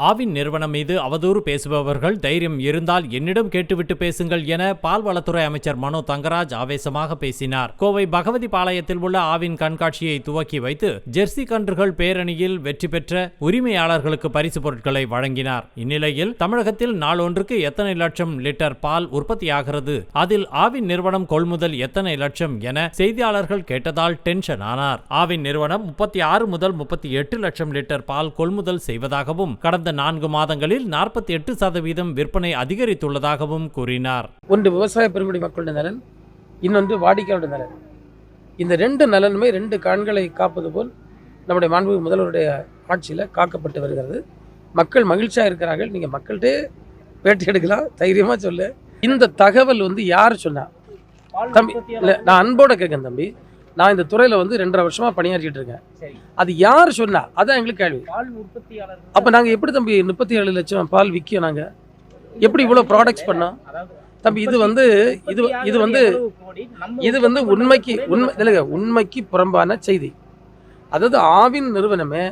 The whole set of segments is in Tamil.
ஆவின் நிறுவனம் மீது அவதூறு பேசுபவர்கள் தைரியம் இருந்தால் என்னிடம் கேட்டுவிட்டு பேசுங்கள் என பால்வளத்துறை அமைச்சர் மனோ தங்கராஜ் ஆவேசமாக பேசினார். கோவை பகவதி பாளையத்தில் உள்ள ஆவின் கண்காட்சியை துவக்கி வைத்து ஜெர்சி கன்றுகள் பேரணியில் வெற்றி பெற்ற உரிமையாளர்களுக்கு பரிசு பொருட்களை வழங்கினார். இந்நிலையில் தமிழகத்தில் நாளொன்றுக்கு எத்தனை லட்சம் லிட்டர் பால் உற்பத்தியாகிறது, அதில் ஆவின் நிறுவனம் கொள்முதல் எத்தனை லட்சம் என செய்தியாளர்கள் கேட்டதால் டென்ஷன் ஆனார். ஆவின் நிறுவனம் 36 முதல் 38 லட்சம் லிட்டர் பால் கொள்முதல் செய்வதாகவும் கடந்த 4 மாதங்களில் 48% விற்பனை அதிகரித்துள்ளதாகவும் கூறினார். ஒன்று விவசாய பெருங்குடி மக்களுடைய நலன், இன்னொன்று வாடிக்கையாளருடைய நலன். இந்த 2 நலனுமே 2 கண்களை காப்பது போல் நம்முடைய மாண்புமிகு முதல்வருடைய ஆட்சியில் காக்கப்பட்டு வருகிறது. மக்கள் மகிழ்ச்சியாக இருக்கிறார்கள். நீங்கள் மக்கள்கிட்டே பேட்டி எடுக்கலாம், தைரியமாக சொல்லு. இந்த தகவல் யார் சொன்னா தம்பி? இல்லை, நான் அன்போட கேட்கேன் தம்பி. நான் இந்த துறையில் 2.5 வருஷமாக பணியாற்றிட்டு இருக்கேன். அது யார் சொன்னா? அதான் எங்களுக்கு கேள்வி. அப்போ நாங்கள் எப்படி தம்பி 37 லட்சம் பால் விற்க? நாங்கள் எப்படி இவ்வளோ ப்ராடக்ட்ஸ் பண்ணோம் தம்பி? இது உண்மைக்கு புறம்பான செய்தி. அதாவது ஆவின் நிறுவனமே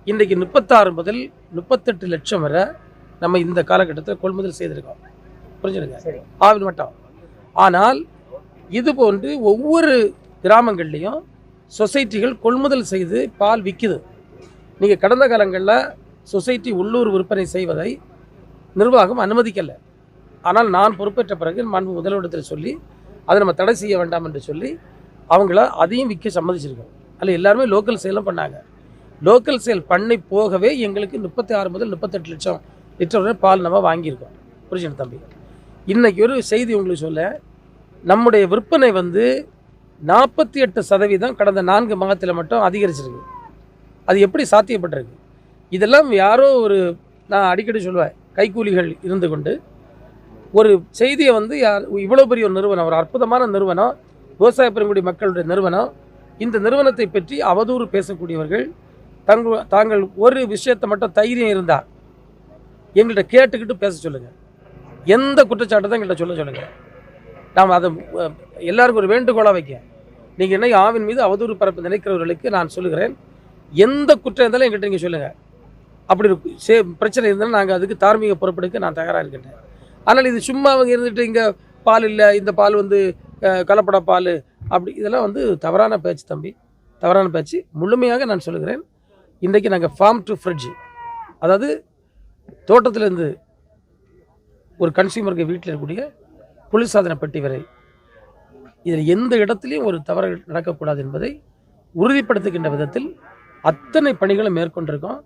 இன்றைக்கு 36 முதல் 38 லட்சம் வரை நம்ம இந்த காலகட்டத்தில் கொள்முதல் செய்திருக்கோம். புரிஞ்சுடுங்க, ஆவின் மட்டும். ஆனால் இது போன்று ஒவ்வொரு கிராமங்கள்லையும் சொசைட்டிகள் கொள்முதல் செய்து பால் விற்குது. நீங்கள் கடந்த காலங்களில் சொசைட்டி உள்ளூர் விற்பனை செய்வதை நிர்வாகம் அனுமதிக்கலை. ஆனால் நான் பொறுப்பேற்ற பிறகு மாண்பு முதல்வரிடத்தில் சொல்லி அதை நம்ம தடை செய்ய வேண்டாம் என்று சொல்லி அவங்கள அதையும் விற்க சம்மதிச்சிருக்கோம். அதில் எல்லாருமே லோக்கல் சேலும் பண்ணாங்க. லோக்கல் சேல் பண்ணி போகவே எங்களுக்கு 36 முதல் 38 லட்சம் லிட்டர் வரை பால் நம்ம வாங்கியிருக்கோம். புரிஞ்சுன்னு தம்பி, இன்றைக்கி ஒரு செய்தி உங்களுக்கு சொல்ல, நம்முடைய விற்பனை 48% கடந்த 4 மாதத்தில் மட்டும் அதிகரிச்சிருக்கு. அது எப்படி சாத்தியப்பட்டிருக்கு? இதெல்லாம் யாரோ நான் அடிக்கடி சொல்லுவேன், கைக்கூலிகள் இருந்து கொண்டு ஒரு செய்தியை இவ்வளோ பெரிய ஒரு நிறுவனம், ஒரு அற்புதமான நிறுவனம், விவசாய பெருங்குடி மக்களுடைய நிறுவனம், இந்த நிறுவனத்தை பற்றி அவதூறு பேசக்கூடியவர்கள் தாங்கள் ஒரு விஷயத்தை மட்டும் தைரியம் இருந்தால் எங்கள்கிட்ட கேட்டுக்கிட்டு பேச சொல்லுங்கள். எந்த குற்றச்சாட்டு தான் எங்கள்கிட்ட சொல்லுங்கள். நாம் அதை எல்லாருக்கும் ஒரு வேண்டுகோளாக வைக்க, நீங்கள் என்ன ஆவின் மீது அவதூறு பரப்பு நினைக்கிறவர்களுக்கு நான் சொல்லுகிறேன், எந்த குற்றம் இருந்தாலும் எங்கிட்ட நீங்கள் சொல்லுங்கள். அப்படி பிரச்சனை இருந்தாலும் நாங்கள் அதுக்கு தார்மீக பொறுப்பெடுக்க நான் தயாராக இருக்கின்றேன். ஆனால் இது சும்மா அவங்க இருந்துட்டு இங்கே பால் இல்லை, இந்த பால் கலப்பட பால், அப்படி இதெல்லாம் தவறான பேச்சு தம்பி, தவறான பேச்சு. முழுமையாக நான் சொல்லுகிறேன், இன்றைக்கு நாங்கள் ஃபார்ம் டு ஃப்ரிட்ஜ், அதாவது தோட்டத்திலேருந்து ஒரு கன்சியூமருக்கு வீட்டில் இருக்கக்கூடிய குளிர்சாதன பெட்டி வரை இதில் எந்த இடத்துலையும் ஒரு தவறு நடக்கக்கூடாது என்பதை உறுதிப்படுத்துகின்ற விதத்தில் அத்தனை பணிகளும் மேற்கொண்டிருக்கோம்.